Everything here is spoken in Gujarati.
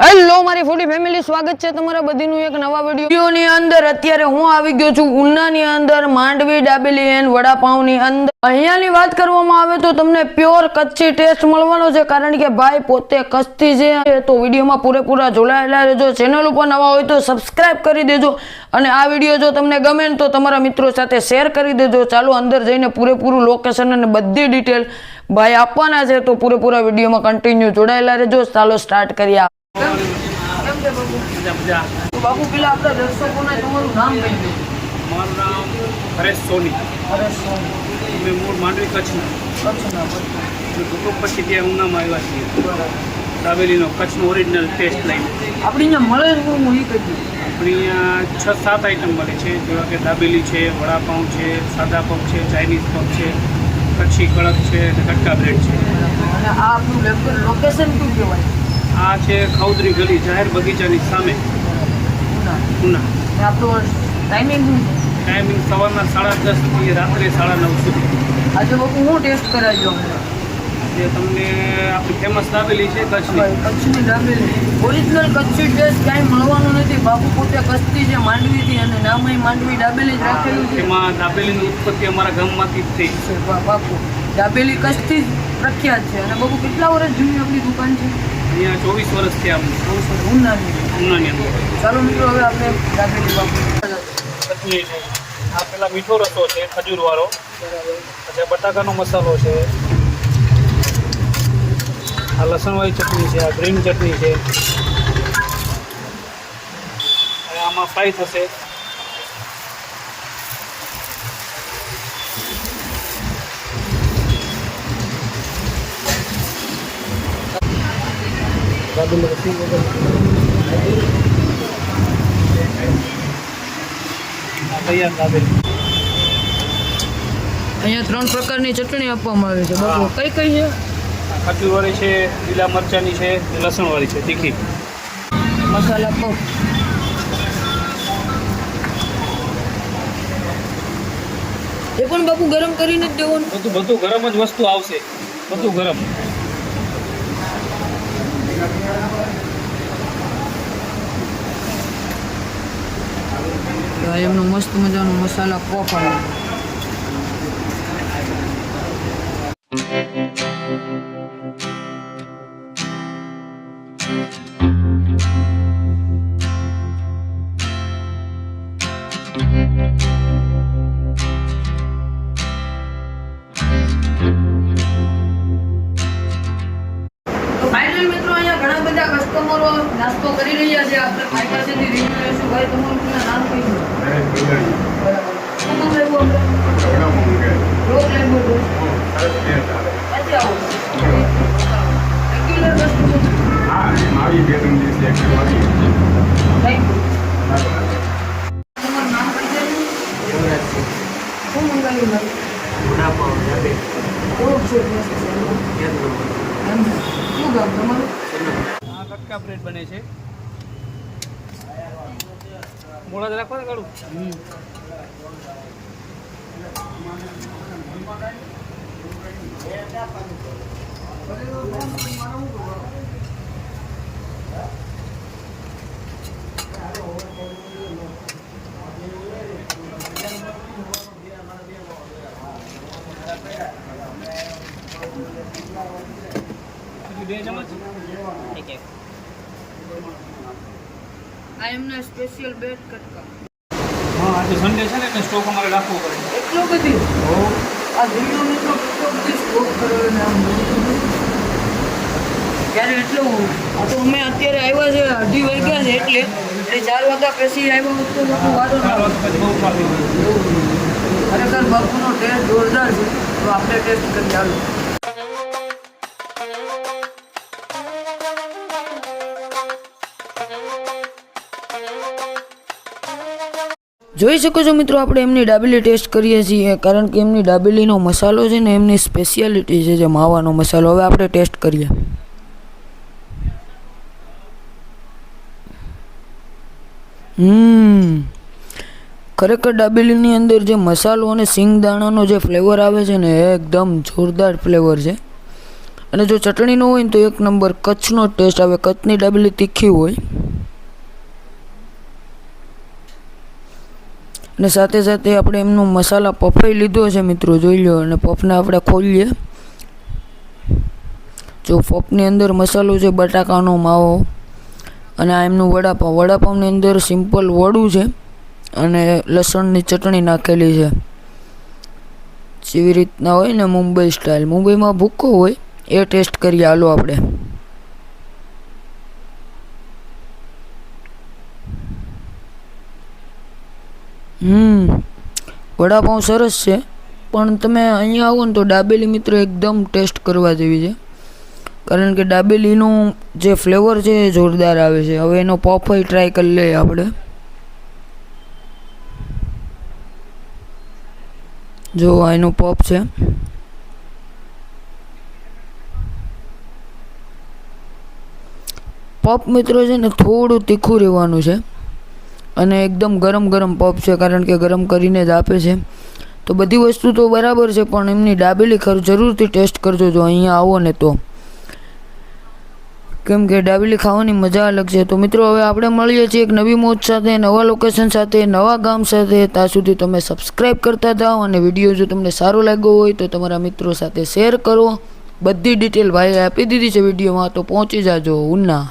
હેલો મારી ફૂડી ફેમિલી, સ્વાગત છે તમારા બધીનું એક નવા વિડીયોની અંદર। અત્યારે હું આવી ગયો છું ઉનાની અંદર, માંડવી દાબેલી એન્ડ વડાપાવની અંદર। અહીંયાની વાત કરવામાં આવે તો તમને પ્યોર કચ્છી ટેસ્ટ મળવાનો છે, કારણ કે ભાઈ પોતે કચ્છી છે। તો વિડીયોમાં પૂરેપૂરા જોડાયેલા રહેજો। ચેનલ ઉપર નવા હોય તો સબસ્ક્રાઇબ કરી દેજો, અને આ વિડીયો જો તમને ગમે તો તમારા મિત્રો સાથે શેર કરી દેજો। ચાલો અંદર જઈને પૂરેપૂરું લોકેશન અને બધી ડિટેલ ભાઈ આપવાના છે, તો પૂરેપૂરા વિડીયોમાં કન્ટિન્યુ જોડાયેલા રહેજો। ચાલો સ્ટાર્ટ કરીએ। बाबू पेला आपका दर्शकों ने તમારું નામ કહી દો। મારું નામ હરેશ સોની। હરેશ સોની। મેં મૂળ માંડવી કચ્છના ભૂકંપ પછી ત્યાં ઉનામાં આવ્યા છીએ દાબેલીનો કચ્છનો ઓરિજિનલ ટેસ્ટ લઈને। આપણે અહીંયા મળે છે હું એ કહી દઉં। આપણે અહીંયા 6-7 આઈટમ મળે છે, જેવા કે દાબેલી છે, વડાપાઉં છે, સાદા પગ છે, ચાઇનીઝ પગ છે, કચ્છી કડક છે અને કટકા બ્રેડ છે। અને આ આપણું લોકેશન શું કહેવાય? આ છે ખૌદરી ગલી, જાહેર બગીચાની સામે, ઉના। આપણું ટાઈમિંગ શું છે? ટાઈમિંગ સવારના 10:30 થી રાત્રે 9:30 સુધી। આજે બાપુ હું ટેસ્ટ કરાવજો જે તમને આપણી ફેમસ દાબેલી છે કચ્છની દાબેલી, ઓરિજિનલ કચ્છી ટેસ્ટ ક્યાંય મળવાનો નથી। બાપુ પોતે કચ્છી છે, માંડવીથી, અને નામય માંડવી દાબેલી જ રાખેલું છે। એમાં દાબેલીની ઉત્પત્તિ અમારા ગામમાંથી જ થઈ છે। બાપુ દાબેલી કચ્છથી જ પ્રખ્યાત છે। અને બાપુ કેટલા વર્ષ જૂની આપણી દુકાન છે? અહીંયા 24 વર્ષ થયા ઉનાની અંદર। ચાલો મિત્રો, હવે આપણે દાબેલી બાપુ ચટણી છે, આ પેલા મીઠો રસો છે ખજૂરવાળો, પછી બટાકાનો મસાલો છે, આ લસણવાળી ચટણી છે, આ ગ્રીન ચટણી છે, અને આમાં ફ્રાય થશે દાબેલી તૈયાર દાબેલી। અહીંયા 3 પ્રકારની ચટણી આપવામાં આવે છે બાપુ, કઈ કઈ છે? ખજૂરવાળી છે, લીલા મરચાંની છે, લસણવાળી છે, તીખી મસાલા પફ, એ પણ બાપુ ગરમ કરીને જ દેવાનું? બધું ગરમ જ વસ્તુ આવશે, બધું ગરમ। એમનો મસ્ત મજાનો મસાલા પફ આવે। તો ફાઇનલ મિત્રો, અહીંયા ઘણા બધા કસ્ટમરો નાસ્તો કરી રહ્યા છે। આપણે ભાઈ પાસેથી રિવ્યુ લઈશું। ભાઈ, તમારું પૂરું નામ કહી દો। શું નામ લેવું આપણે? રોગ લેવું તો પછી આવો રેગ્યુલર કસ્ટમર। Thank you. તમારું નામ કહી દેજો। શું મંગાવ્યું ભાઈ? વડાપાઉં દાબેલી ઓળખ છે શું ગામ તમારું? આ કટકા બ્રેડ બને છે, મોડા જ રાખો ને કાઢું। બે ચમચ આ એમના સ્પેશિયલ બેડ કટકા। હા, આજે સન્ડે છે ને એટલે સ્ટોક અમારે રાખવો પડે। એટલો બધી આ વિડીયો મિત્રો કેટલો બધી સ્ટોક કરેલો ને આમ ત્યારે એટલું આ તો અમે અત્યારે આવ્યા છે 2:30 વાગ્યા છે, એટલે 4 વાગ્યા પછી આવ્યા હોત તો લોકો વારો ના આવે। પછી બહુ ટ્રાફિક હોય। ખરેખર બાપુનો ટેસ્ટ જોરદાર છે, તો આપણે ટેસ્ટ કરી ચાલો। જોઈ શકો છો મિત્રો, આપણે એમની દાબેલી ટેસ્ટ કરીએ છીએ, કારણ કે એમની દાબેલીનો મસાલો છે ને એમની સ્પેશિયાલિટી છે, જે માવાનો મસાલો। હવે આપણે ટેસ્ટ કરીએ। ખરેખર દાબેલીની અંદર જે મસાલો અને સિંગદાણાનો જે ફ્લેવર આવે છે ને, એકદમ જોરદાર ફ્લેવર છે। અને જો ચટણી ન હોય ને તો એક નંબર કચ્છનો ટેસ્ટ આવે. કચ્છની દાબેલી તીખી હોય. અને સાથે સાથે આપણે એમનો મસાલા પફાઈ લીધો છે મિત્રો, જોઈ લો. અને પફને આપણે ખોલીએ. જો પફની અંદર મસાલો છે બટાકાનો માવો, અને આ એમનું વડાપાઉં. વડાપાઉંની અંદર સિમ્પલ વડું છે અને લસણની ચટણી નાખેલી છે. જેવી રીતના હોય ને મુંબઈ સ્ટાઇલ, મુંબઈમાં ભૂકો હોય એ ટેસ્ટ કરીએ. હાલો આપણે. વડાપાઉં સરસ છે, પણ તમે અહીંયા આવો ને તો દાબેલી મિત્રો એકદમ ટેસ્ટ કરવા જેવી છે. કારણ કે દાબેલીનું જે ફ્લેવર છે એ જોરદાર આવે છે. હવે એનો પફાઈ ટ્રાય કરી લઈએ આપણે. જો આ એનો પફ છે. પફ મિત્રો છે ને થોડું તીખું રહેવાનું છે, અને એકદમ ગરમ ગરમ પફ છે, કારણ કે ગરમ કરીને જ આપે છે. તો બધી વસ્તુ તો બરાબર છે, પણ એમની દાબેલી જરૂરથી ટેસ્ટ કરજો જો અહીંયા આવો ને તો, કેમ કે દાબેલી ખાવાની મજા અલગ છે. તો મિત્રો હવે આપણે મળીએ છીએ એક નવી મોજ સાથે, નવા લોકેશન સાથે, નવા ગામ સાથે. ત્યાં સુધી તમે સબસ્ક્રાઈબ કરતા જાઓ, અને વિડીયો જો તમને સારો લાગ્યો હોય તો તમારા મિત્રો સાથે શેર કરો. બધી ડિટેલ ભાઈએ આપી દીધી છે વિડીયોમાં, તો પહોંચી જાજો ઉના.